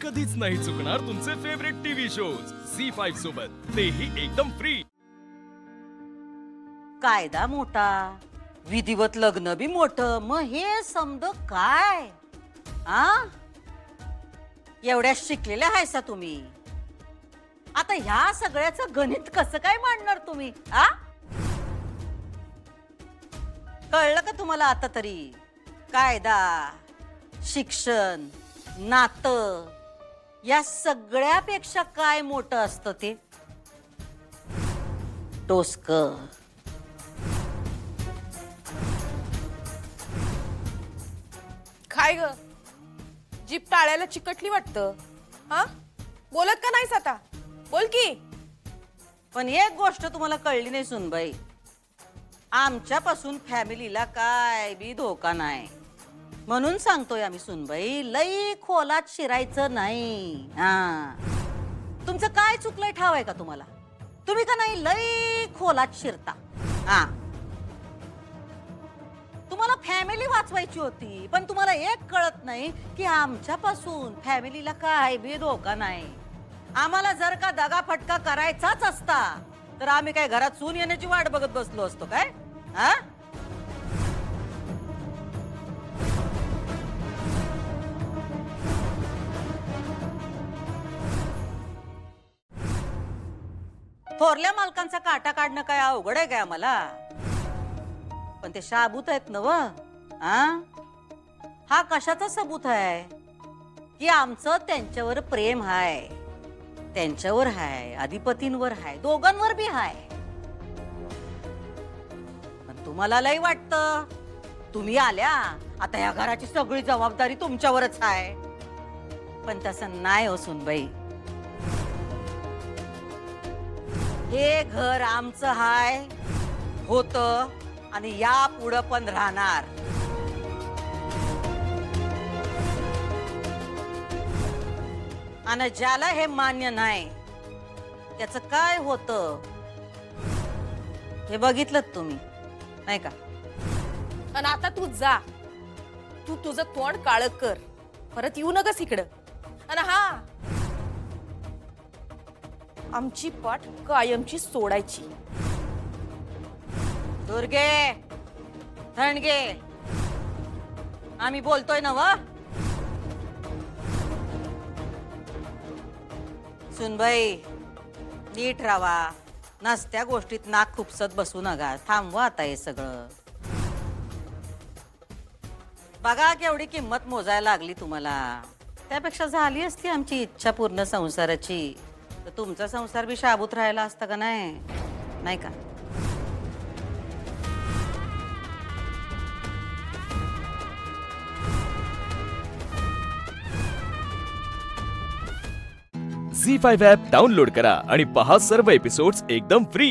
कधीच नाही चुकणार तुमचे फेवरेट टीव्ही शोज झी5 सोबत, तेही एकदम फ्री। कायदा मोठा, विधिवत लग्न बी मोठं, मग हे समज काय? आ एवढ्या शिकलेल्या हायसा तुम्ही, आता ह्या सगळ्याचं गणित कसं काय मांडणार तुम्ही? आ कळलं का तुम्हाला आता तरी? कायदा, शिक्षण, नातं या सगळ्यापेक्षा काय मोठं असतं ते? टोचक। काय ग, जीप टाळ्याला चिकटली वाटतं? हा, बोलत का नाहीस आता? बोल की। पण एक गोष्ट तुम्हाला कळली नाही सुनबाई, आमच्यापासून फॅमिलीला काय बी धोका नाही, म्हणून सांगतोय आम्ही सुनबाई, लई खोलात शिरायचं नाही। हा, तुमचं काय चुकलंय ठाव आहे का तुम्हाला? तुम्ही का नाही लई खोलात शिरता? हा, तुम्हाला फॅमिली वाचवायची होती, पण तुम्हाला एक कळत नाही की आमच्यापासून फॅमिलीला काय बी धोका नाही। आम्हाला जर का दगा फटका करायचाच असता तर आम्ही काय घरात सून येण्याची वाट बघत बसलो असतो काय? हा, थोरल्या मालकांचा काटा काढणं काय अवघड आहे काय आम्हाला? पण ते शाबूत आहेत ना व? हा कशाचा सबूत आहे की आमचं त्यांच्यावर प्रेम हाय, त्यांच्यावर हाय, अधिपतींवर हाय, दोघांवर बी हाय। पण तुम्हाला लई वाटतं तुम्ही आल्या आता या घराची सगळी जबाबदारी तुमच्यावरच आहे, पण तसं नाही हो सुनबाई। हे घर आमचं हाय, होतं आणि या पुढं पण राहणार। आणि ज्याला हे मान्य नाही त्याचं काय होतं हे बघितलं तुम्ही नाही का? आणि आता तू जा, तू तुझं तोंड काळ कर, परत येऊ नकस इकडं। आणि हा, आमची पाठ कायमची सोडायची। दुर्गे, धनगे, आम्ही बोलतोय ना व? सुनबाई नीट राहा, नसत्या गोष्टीत नाक खुपसत बसू नका, थांबवा आता हे सगळं। बघा केवढी किंमत मोजायला लागली तुम्हाला, त्यापेक्षा झाली असती आमची इच्छा पूर्ण संसाराची तर तुमचा संसार बी शाबूत राहिला असता का नाही? नाही का? झी5 ॲप डाउनलोड करा आणि पहा सर्व एपिसोड्स एकदम फ्री।